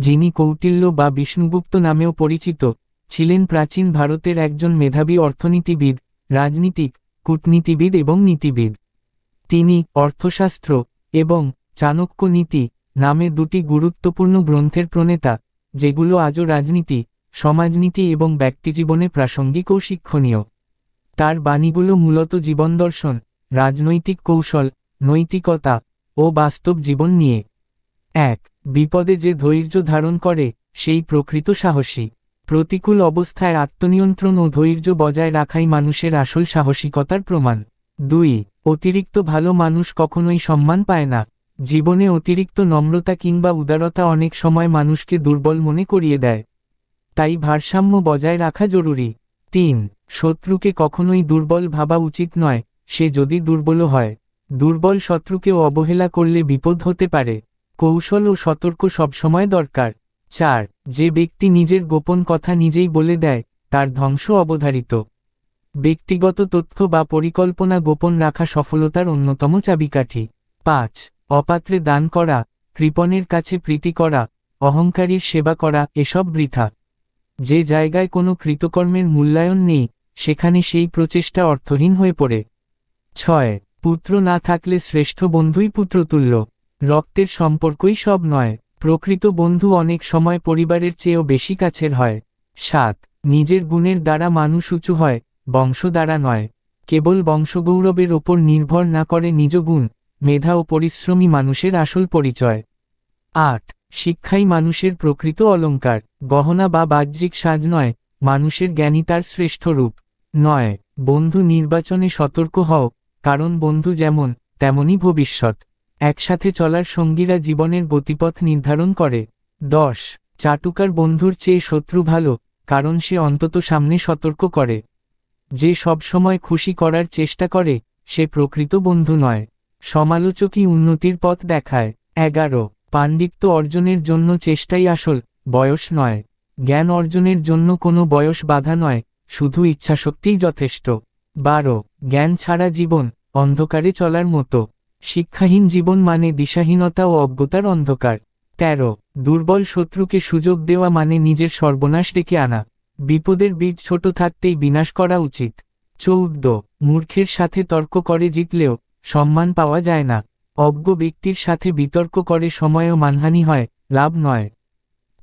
যিনি কৌটিল্য বা বিষ্ণুগুপ্ত নামেও পরিচিত, ছিলেন প্রাচীন ভারতের একজন মেধাবী অর্থনীতিবিদ, রাজনীতিক, কূটনীতিবিদ এবং নীতিবিদ। তিনি অর্থশাস্ত্র এবং চাণক্য নীতি নামে দুটি গুরুত্বপূর্ণ গ্রন্থের প্রণেতা, যেগুলো আজও রাজনীতি, সমাজনীতি এবং ব্যক্তিজীবনে প্রাসঙ্গিক ও শিক্ষণীয়। তার বাণীগুলো মূলত জীবনদর্শন, রাজনৈতিক কৌশল, নৈতিকতা ও বাস্তব জীবন নিয়ে। ১. বিপদে যে ধৈর্য ধারণ করে, সেই প্রকৃত সাহসী। প্রতিকূল অবস্থায় আত্মনিয়ন্ত্রণ ও ধৈর্য বজায় রাখাই মানুষের আসল সাহসিকতার প্রমাণ। ২. অতিরিক্ত ভালো মানুষ কখনোই সম্মান পায় না। জীবনে অতিরিক্ত নম্রতা কিংবা উদারতা অনেক সময় মানুষকে দুর্বল মনে করিয়ে দেয়। তাই ভারসাম্য বজায় রাখা জরুরি। ৩. শত্রুকে কখনোই দুর্বল ভাবা উচিত নয়, সে যদি দুর্বলও হয়। দুর্বল শত্রুকেও অবহেলা করলে বিপদ হতে পারে। কৌশল ও সতর্ক সবসময় দরকার। ৪. যে ব্যক্তি নিজের গোপন কথা নিজেই বলে দেয়, তার ধ্বংস অবধারিত। ব্যক্তিগত তথ্য বা পরিকল্পনা গোপন রাখা সফলতার অন্যতম চাবিকাঠি। ৫. অপাত্রে দান করা, কৃপণের কাছে প্রীতি করা, অহংকারীর সেবা করা এসব বৃথা। যে জায়গায় কোনো কৃতকর্মের মূল্যায়ন নেই, সেখানে সেই প্রচেষ্টা অর্থহীন হয়ে পড়ে। ৬. পুত্র না থাকলে শ্রেষ্ঠ বন্ধুই পুত্রতুল্য। রক্তের সম্পর্কই সব নয়, প্রকৃত বন্ধু অনেক সময় পরিবারের চেয়েও বেশি কাছের হয়। ৭. নিজের গুণের দ্বারা মানুষ উঁচু হয়, বংশ দ্বারা নয়। কেবল বংশগৌরবের ওপর নির্ভর না করে নিজ গুণ, মেধা ও পরিশ্রমী মানুষের আসল পরিচয়। ৮. শিক্ষাই মানুষের প্রকৃত অলংকার, গহনা বা বাহ্যিক সাজ নয়, মানুষের জ্ঞানই তার শ্রেষ্ঠ রূপ। ৯. বন্ধু নির্বাচনে সতর্ক হও, কারণ বন্ধু যেমন, তেমনই ভবিষ্যৎ। একসাথে চলার সঙ্গীরা জীবনের গতিপথ নির্ধারণ করে। ১০. চাটুকার বন্ধুর চেয়ে শত্রু ভালো, কারণ সে অন্তত সামনে সতর্ক করে। যে সবসময় খুশি করার চেষ্টা করে, সে প্রকৃত বন্ধু নয়। সমালোচকই উন্নতির পথ দেখায়। ১১. পাণ্ডিত্য অর্জনের জন্য চেষ্টাই আসল, বয়স নয়। জ্ঞান অর্জনের জন্য কোনো বয়স বাধা নয়, শুধু ইচ্ছাশক্তিই যথেষ্ট। ১২. জ্ঞান ছাড়া জীবন, অন্ধকারে চলার মতো। শিক্ষাহীন জীবন মানে দিশাহীনতা ও অজ্ঞতার অন্ধকার। ১৩. দুর্বল শত্রুকে সুযোগ দেওয়া মানে নিজের সর্বনাশ ডেকে আনা। বিপদের বীজ ছোট থাকতেই বিনাশ করা উচিত। ১৪. মূর্খের সাথে তর্ক করে জিতলেও সম্মান পাওয়া যায় না। অজ্ঞ ব্যক্তির সাথে বিতর্ক করে সময় ও মানহানি হয়, লাভ নয়।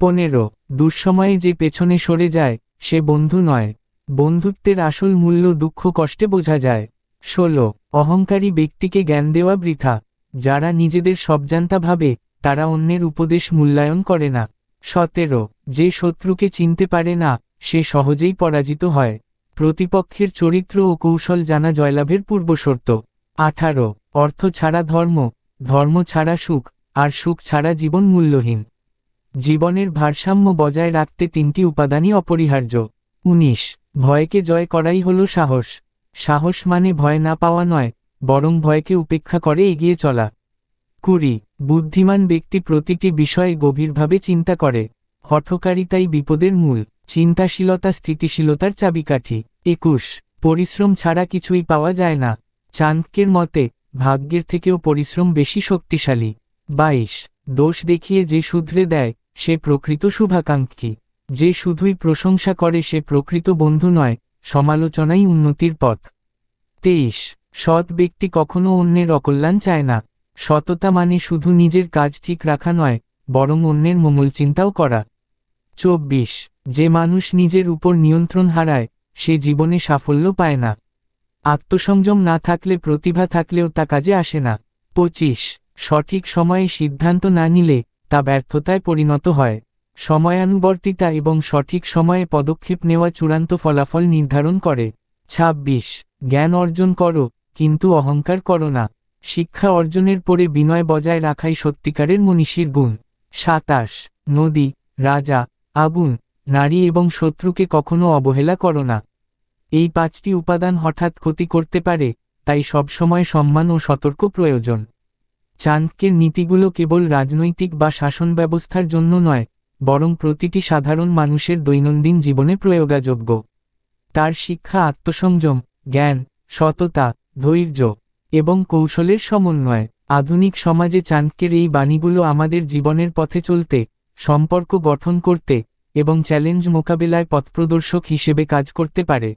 ১৫. দুঃসময়ে যে পেছনে সরে যায়, সে বন্ধু নয়। বন্ধুত্বের আসল মূল্য দুঃখ কষ্টে বোঝা যায়। ১৬. অহংকারী ব্যক্তিকে জ্ঞান দেওয়া বৃথা। যারা নিজেদের সবজান্তা ভাবে, তারা অন্যের উপদেশ মূল্যায়ন করে না। ১৭. যে শত্রুকে চিনতে পারে না, সে সহজেই পরাজিত হয়। প্রতিপক্ষের চরিত্র ও কৌশল জানা জয়লাভের পূর্বশর্ত। ১৮. অর্থ ছাড়া ধর্ম, ধর্ম ছাড়া সুখ, আর সুখ ছাড়া জীবন মূল্যহীন। জীবনের ভারসাম্য বজায় রাখতে তিনটি উপাদানই অপরিহার্য। ১৯. ভয়কে জয় করাই হলো সাহস। সাহস মানে ভয় না পাওয়া নয়, বরং ভয়কে উপেক্ষা করে এগিয়ে চলা। ২০. বুদ্ধিমান ব্যক্তি প্রতিটি বিষয়ে গভীরভাবে চিন্তা করে। হঠকারিতাই বিপদের মূল। চিন্তাশীলতা স্থিতিশীলতার চাবিকাঠি। ২১. পরিশ্রম ছাড়া কিছুই পাওয়া যায় না। চাণক্যের মতে, ভাগ্যের থেকেও পরিশ্রম বেশি শক্তিশালী। ২২. দোষ দেখিয়ে যে শুধরে দেয়, সে প্রকৃত শুভাকাঙ্ক্ষী। যে শুধুই প্রশংসা করে সে প্রকৃত বন্ধু নয়, সমালোচনাই উন্নতির পথ। ২৩. সৎ ব্যক্তি কখনো অন্যের অকল্যাণ চায় না। সততা মানে শুধু নিজের কাজ ঠিক রাখা নয়, বরং অন্যের মঙ্গল চিন্তাও করা। ২৪. যে মানুষ নিজের উপর নিয়ন্ত্রণ হারায়, সে জীবনে সাফল্য পায় না। আত্মসংযম না থাকলে প্রতিভা থাকলেও তা কাজে আসে না। ২৫. সঠিক সময়ে সিদ্ধান্ত না নিলে, তা ব্যর্থতায় পরিণত হয়। সময়ানুবর্তিতা এবং সঠিক সময়ে পদক্ষেপ নেওয়া চূড়ান্ত ফলাফল নির্ধারণ করে। ২৬. জ্ঞান অর্জন করো, কিন্তু অহংকার করো না। শিক্ষা অর্জনের পরে বিনয় বজায় রাখাই সত্যিকারের মনীষীর গুণ। ২৭. নদী, রাজা, আগুন, নারী এবং শত্রুকে কখনো অবহেলা করো না। এই ৫টি উপাদান হঠাৎ ক্ষতি করতে পারে, তাই সবসময় সম্মান ও সতর্ক প্রয়োজন। চাণক্যের নীতিগুলো কেবল রাজনৈতিক বা শাসন ব্যবস্থার জন্য নয়, বরং প্রতিটি সাধারণ মানুষের দৈনন্দিন জীবনে প্রয়োগযোগ্য। তার শিক্ষা আত্মসংযম, জ্ঞান, সততা, ধৈর্য এবং কৌশলের সমন্বয়। আধুনিক সমাজে চাণক্যের এই বাণীগুলো আমাদের জীবনের পথে চলতে, সম্পর্ক গঠন করতে এবং চ্যালেঞ্জ মোকাবেলায় পথপ্রদর্শক হিসেবে কাজ করতে পারে।